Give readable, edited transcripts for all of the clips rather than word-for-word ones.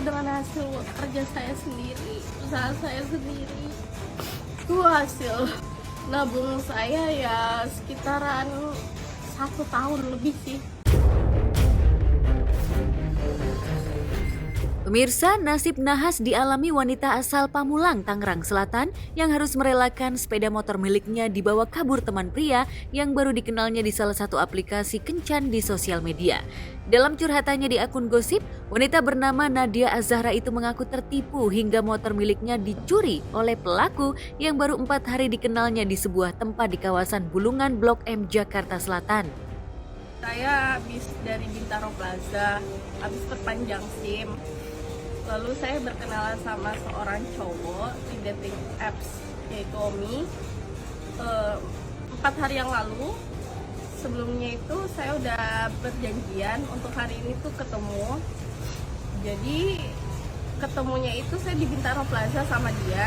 dengan hasil kerja saya sendiri, usaha saya sendiri. Itu hasil nabung saya ya sekitaran 1 tahun lebih sih. Pemirsa, nasib nahas dialami wanita asal Pamulang, Tangerang Selatan yang harus merelakan sepeda motor miliknya dibawa kabur teman pria yang baru dikenalnya di salah satu aplikasi kencan di sosial media. Dalam curhatannya di akun gosip, wanita bernama Nadia Azahra itu mengaku tertipu hingga motor miliknya dicuri oleh pelaku yang baru 4 hari dikenalnya di sebuah tempat di kawasan Bulungan Blok M, Jakarta Selatan. Saya habis dari Bintaro Plaza, habis perpanjang SIM. Lalu saya berkenalan sama seorang cowok di dating apps Egomi 4 hari yang lalu. Sebelumnya itu saya udah berjanjian untuk hari ini tuh ketemu. Jadi ketemunya itu saya di Bintaro Plaza sama dia.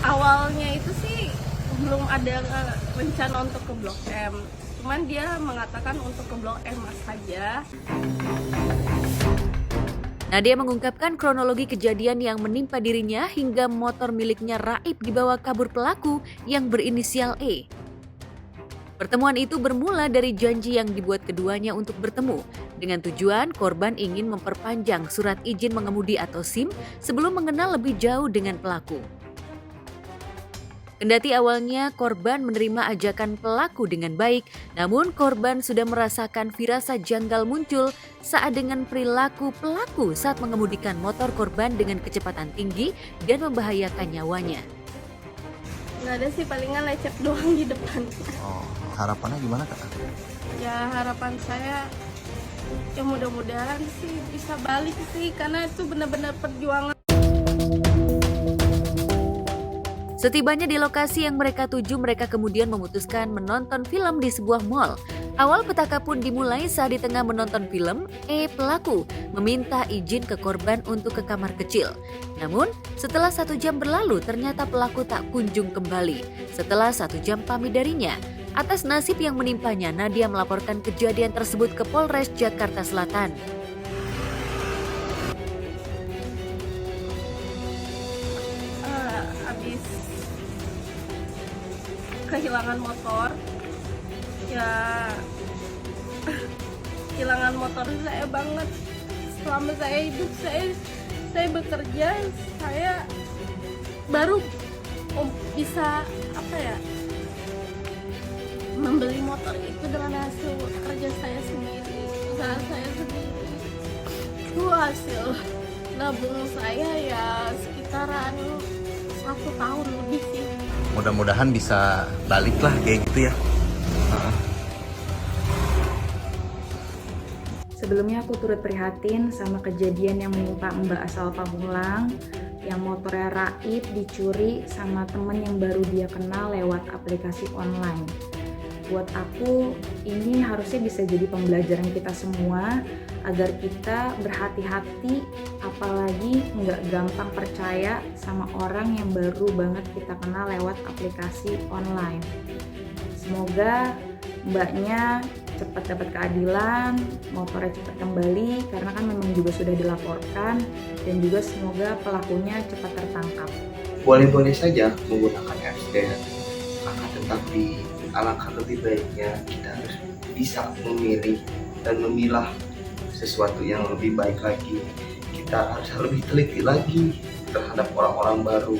Awalnya itu sih belum ada rencana untuk ke Blok M. Cuman dia mengatakan untuk ke Blok M saja. Nadia mengungkapkan kronologi kejadian yang menimpa dirinya hingga motor miliknya raib dibawa kabur pelaku yang berinisial E. Pertemuan itu bermula dari janji yang dibuat keduanya untuk bertemu, dengan tujuan korban ingin memperpanjang surat izin mengemudi atau SIM sebelum mengenal lebih jauh dengan pelaku. Kendati awalnya korban menerima ajakan pelaku dengan baik, namun korban sudah merasakan firasat janggal muncul saat dengan perilaku pelaku saat mengemudikan motor korban dengan kecepatan tinggi dan membahayakan nyawanya. Nggak ada sih, palingan lecet doang di depan. Oh, harapannya gimana Kak? Ya harapan saya ya mudah-mudahan sih bisa balik sih, karena itu benar-benar perjuangan. Setibanya di lokasi yang mereka tuju, mereka kemudian memutuskan menonton film di sebuah mall. Awal petaka pun dimulai saat di tengah menonton film, pelaku meminta izin ke korban untuk ke kamar kecil. Namun, setelah 1 jam berlalu, ternyata pelaku tak kunjung kembali. Setelah 1 jam pamit darinya, atas nasib yang menimpanya, Nadia melaporkan kejadian tersebut ke Polres Jakarta Selatan. Habis kehilangan motor, ya kehilangan motor saya banget. Selama saya hidup, saya bekerja, saya baru bisa membeli motor itu dengan hasil kerja saya sendiri, usaha saya sendiri. Itu hasil nabung saya ya sekitaran 1 tahun lebih sih. Mudah-mudahan bisa balik lah kayak gitu ya. Sebelumnya aku turut prihatin sama kejadian yang menimpa Mbak asal Pamulang yang motornya raib dicuri sama temen yang baru dia kenal lewat aplikasi online. Buat aku ini harusnya bisa jadi pembelajaran kita semua agar kita berhati-hati, apalagi nggak gampang percaya sama orang yang baru banget kita kenal lewat aplikasi online. Semoga mbaknya cepat dapat keadilan, motornya cepat kembali karena kan memang juga sudah dilaporkan, dan juga semoga pelakunya cepat tertangkap. Boleh-boleh saja menggunakan FDR, akan tetapi alangkah lebih baiknya kita harus bisa memilih dan memilah sesuatu yang lebih baik lagi. Kita harus lebih teliti lagi terhadap orang-orang baru.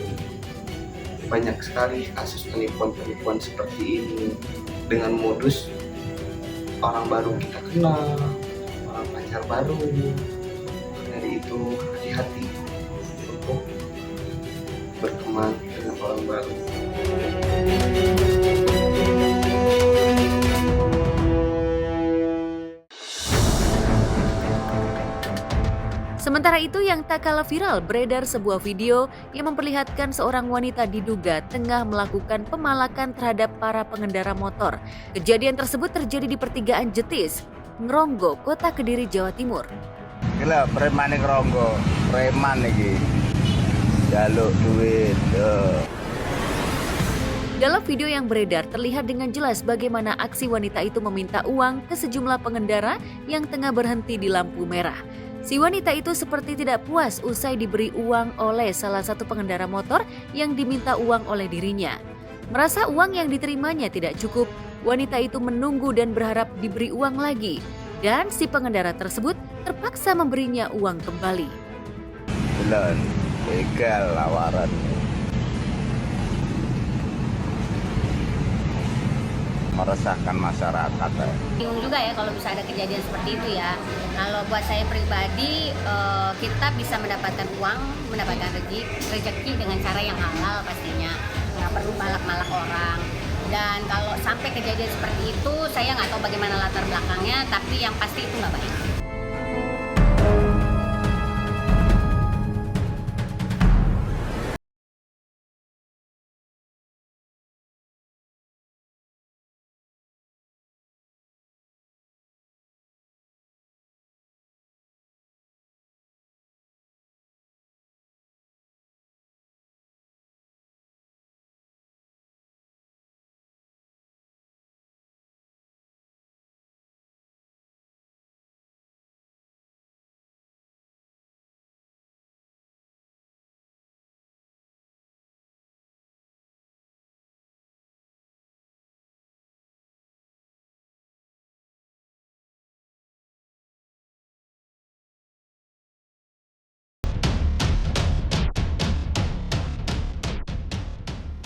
Banyak sekali kasus penipuan-penipuan seperti ini dengan modus orang baru kita kenal, orang pacar baru. Dari itu hati-hati untuk berteman dengan orang baru. Sementara itu yang tak kalah viral, beredar sebuah video yang memperlihatkan seorang wanita diduga tengah melakukan pemalakan terhadap para pengendara motor. Kejadian tersebut terjadi di pertigaan Jetis, Ngronggo, Kota Kediri, Jawa Timur. Gila, preman ning Ngronggo, preman iki. Jaluk duit. Dalam video yang beredar terlihat dengan jelas bagaimana aksi wanita itu meminta uang ke sejumlah pengendara yang tengah berhenti di lampu merah. Si wanita itu seperti tidak puas usai diberi uang oleh salah satu pengendara motor yang diminta uang oleh dirinya. Merasa uang yang diterimanya tidak cukup, wanita itu menunggu dan berharap diberi uang lagi. Dan si pengendara tersebut terpaksa memberinya uang kembali. Belum, begal lawaran. Meresahkan masyarakat. Bingung juga ya kalau bisa ada kejadian seperti itu ya. Kalau buat saya pribadi, kita bisa mendapatkan uang, mendapatkan rezeki dengan cara yang halal pastinya. Nggak perlu malak-malak orang. Dan kalau sampai kejadian seperti itu, saya nggak tahu bagaimana latar belakangnya, tapi yang pasti itu nggak baik.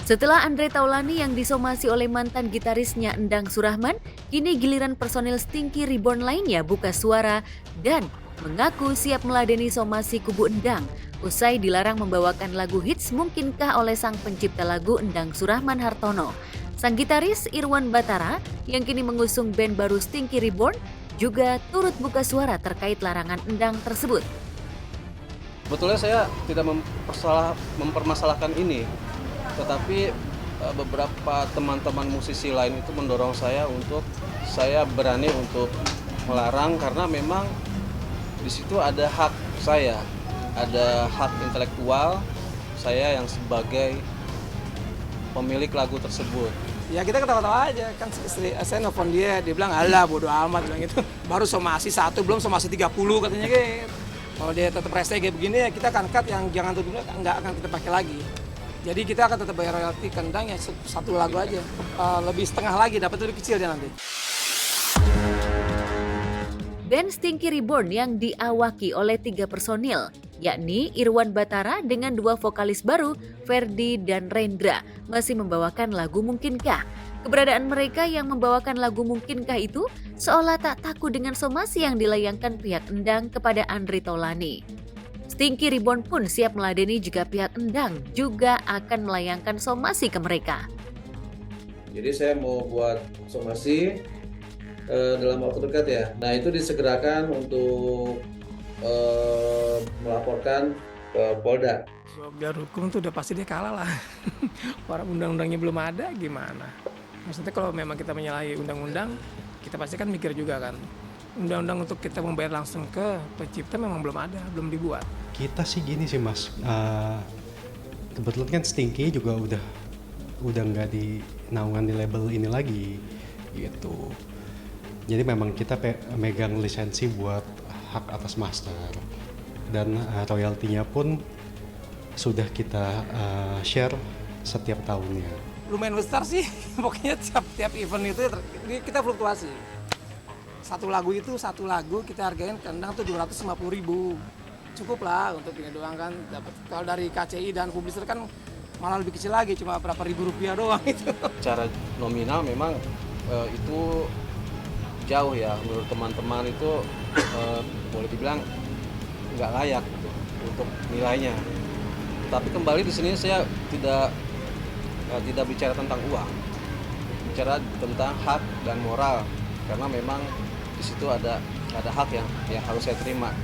Setelah Andre Taulani yang disomasi oleh mantan gitarisnya Endang Surahman, kini giliran personil Stinky Reborn lainnya buka suara dan mengaku siap meladeni somasi kubu Endang usai dilarang membawakan lagu hits Mungkinkah oleh sang pencipta lagu Endang Surahman Hartono. Sang gitaris Irwan Batara yang kini mengusung band baru Stinky Reborn juga turut buka suara terkait larangan Endang tersebut. Sebetulnya saya tidak mempermasalahkan ini, tetapi beberapa teman-teman musisi lain itu mendorong saya untuk saya berani untuk melarang karena memang di situ ada hak saya, ada hak intelektual saya yang sebagai pemilik lagu tersebut. Ya kita ketawa-tawa aja, kan saya nelfon dia bilang alah bodo amat bilang gitu. Baru somasi 1 belum somasi 30 katanya gitu. Kalau dia tetap rese kayak begini ya kita akan cut yang jangan tuh nggak akan kita pakai lagi. Jadi kita akan tetap bayar royalti ke Endang ya 1 lagu aja. Lebih setengah lagi dapat lebih kecil dia nanti. Band Stinky Reborn yang diawaki oleh 3 personil, yakni Irwan Batara dengan 2 vokalis baru, Ferdi dan Rendra, masih membawakan lagu Mungkinkah. Keberadaan mereka yang membawakan lagu Mungkinkah itu seolah tak takut dengan somasi yang dilayangkan pihak Endang kepada Andre Taulani. Stinky Reborn pun siap meladeni jika pihak Endang juga akan melayangkan somasi ke mereka. Jadi saya mau buat somasi dalam waktu dekat ya. Nah itu disegerakan untuk melaporkan ke Polda. Biar hukum tuh udah pasti dia kalah lah. Orang undang-undangnya belum ada gimana. Maksudnya kalau memang kita menyalahi undang-undang, kita pasti kan mikir juga kan. Undang-undang untuk kita membayar langsung ke pencipta memang belum ada, belum dibuat. Kita sih gini sih mas, kebetulan kan Stinky juga udah nggak di naungan di label ini lagi gitu. Jadi memang kita megang lisensi buat hak atas master dan royaltinya pun sudah kita share setiap tahunnya. Lumayan besar sih, pokoknya tiap event itu kita fluktuasi. Satu lagu kita hargain ke Endang tuh 250.000. Cukup lah untuk ini doang kan. Dapat kalau dari KCI dan publisher kan malah lebih kecil lagi, cuma berapa ribu rupiah doang itu. Secara nominal memang itu jauh ya menurut teman-teman itu boleh dibilang nggak layak gitu, untuk nilainya. Tapi kembali di sini saya tidak bicara tentang uang, bicara tentang hak dan moral karena memang di situ ada hak yang harus saya terima.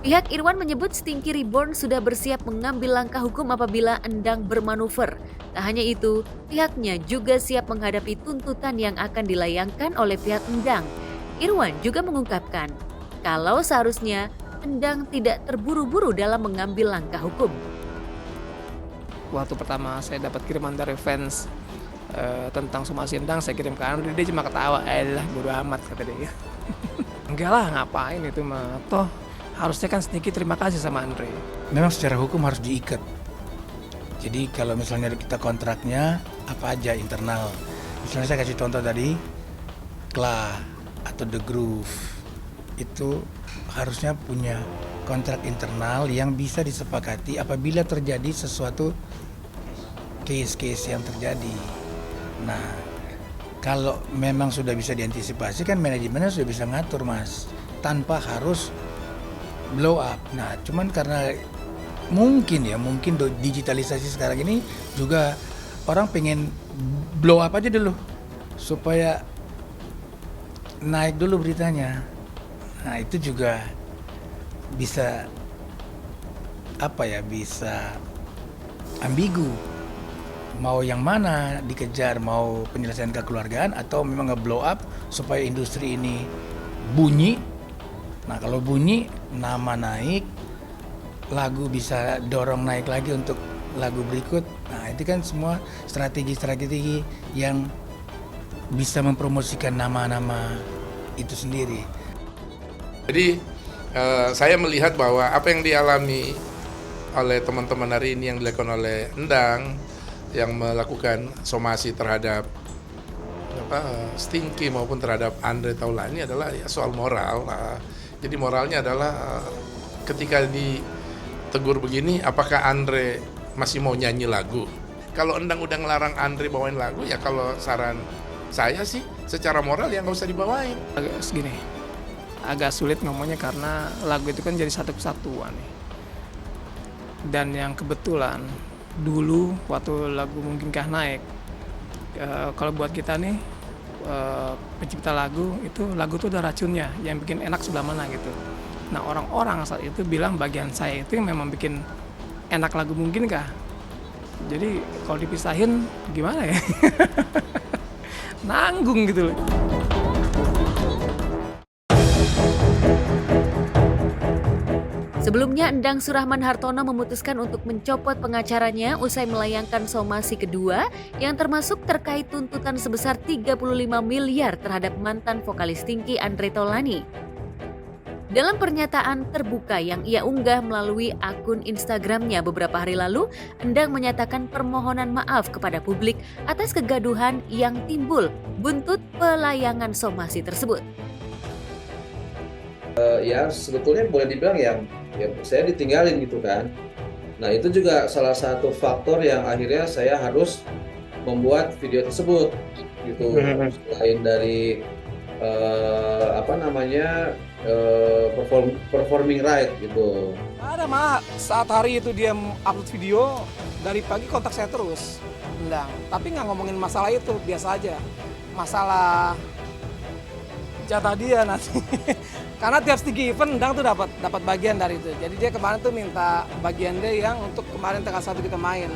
Pihak Irwan menyebut Stinky Reborn sudah bersiap mengambil langkah hukum apabila Endang bermanuver. Tak hanya itu, pihaknya juga siap menghadapi tuntutan yang akan dilayangkan oleh pihak Endang. Irwan juga mengungkapkan, kalau seharusnya Endang tidak terburu-buru dalam mengambil langkah hukum. Waktu pertama saya dapat kiriman dari fans tentang somasi Endang saya kirim ke Andre, dia cuma ketawa, lah bodo amat kata dia. Enggak lah, ngapain itu mah, toh harusnya kan Stinky terima kasih sama Andre. Memang secara hukum harus diikat. Jadi kalau misalnya kita kontraknya apa aja internal, misalnya saya kasih contoh tadi, Kla atau The Groove itu harusnya punya kontrak internal yang bisa disepakati apabila terjadi sesuatu case-case yang terjadi. Nah, kalau memang sudah bisa diantisipasi kan manajemennya sudah bisa ngatur Mas, tanpa harus blow up. Nah, cuman karena mungkin digitalisasi sekarang ini juga orang pengen blow up aja dulu supaya naik dulu beritanya. Nah, itu juga bisa bisa ambigu. Mau yang mana dikejar, mau penyelesaian kekeluargaan atau memang nge-blow up supaya industri ini bunyi. Nah, kalau bunyi, nama naik, lagu bisa dorong naik lagi untuk lagu berikut. Nah, itu kan semua strategi-strategi yang bisa mempromosikan nama-nama itu sendiri. Jadi saya melihat bahwa apa yang dialami oleh teman-teman hari ini yang dilakukan oleh Endang yang melakukan somasi terhadap Stinky maupun terhadap Andre Taulani adalah ya soal moral. Jadi moralnya adalah ketika ditegur begini, apakah Andre masih mau nyanyi lagu? Kalau Endang udah ngelarang Andre bawain lagu, ya kalau saran saya sih secara moral ya nggak usah dibawain. Agak sulit ngomongnya karena lagu itu kan jadi satu kesatuan nih. Dan yang kebetulan dulu waktu lagu Mungkinkah naik, kalau buat kita nih pencipta lagu tuh ada racunnya yang bikin enak sebelah mana gitu. Nah, orang-orang saat itu bilang bagian saya itu yang memang bikin enak lagu Mungkinkah. Jadi kalau dipisahin gimana ya? Nanggung gitu loh. Sebelumnya, Endang Surahman Hartono memutuskan untuk mencopot pengacaranya usai melayangkan somasi kedua yang termasuk terkait tuntutan sebesar 35 miliar terhadap mantan vokalis Stinky Andre Taulani. Dalam pernyataan terbuka yang ia unggah melalui akun Instagramnya beberapa hari lalu, Endang menyatakan permohonan maaf kepada publik atas kegaduhan yang timbul buntut pelayangan somasi tersebut. Ya sebetulnya boleh dibilang ya saya ditinggalin gitu kan. Nah itu juga salah satu faktor yang akhirnya saya harus membuat video tersebut gitu. Selain dari performing right gitu. Ada mah saat hari itu dia upload video dari pagi kontak saya terus, Endang. Tapi nggak ngomongin masalah itu, biasa aja. Masalah jatah dia nanti. Karena tiap Stinky event Endang tuh dapat bagian dari itu. Jadi dia kemarin tuh minta bagian dia yang untuk kemarin tanggal 1 kita main.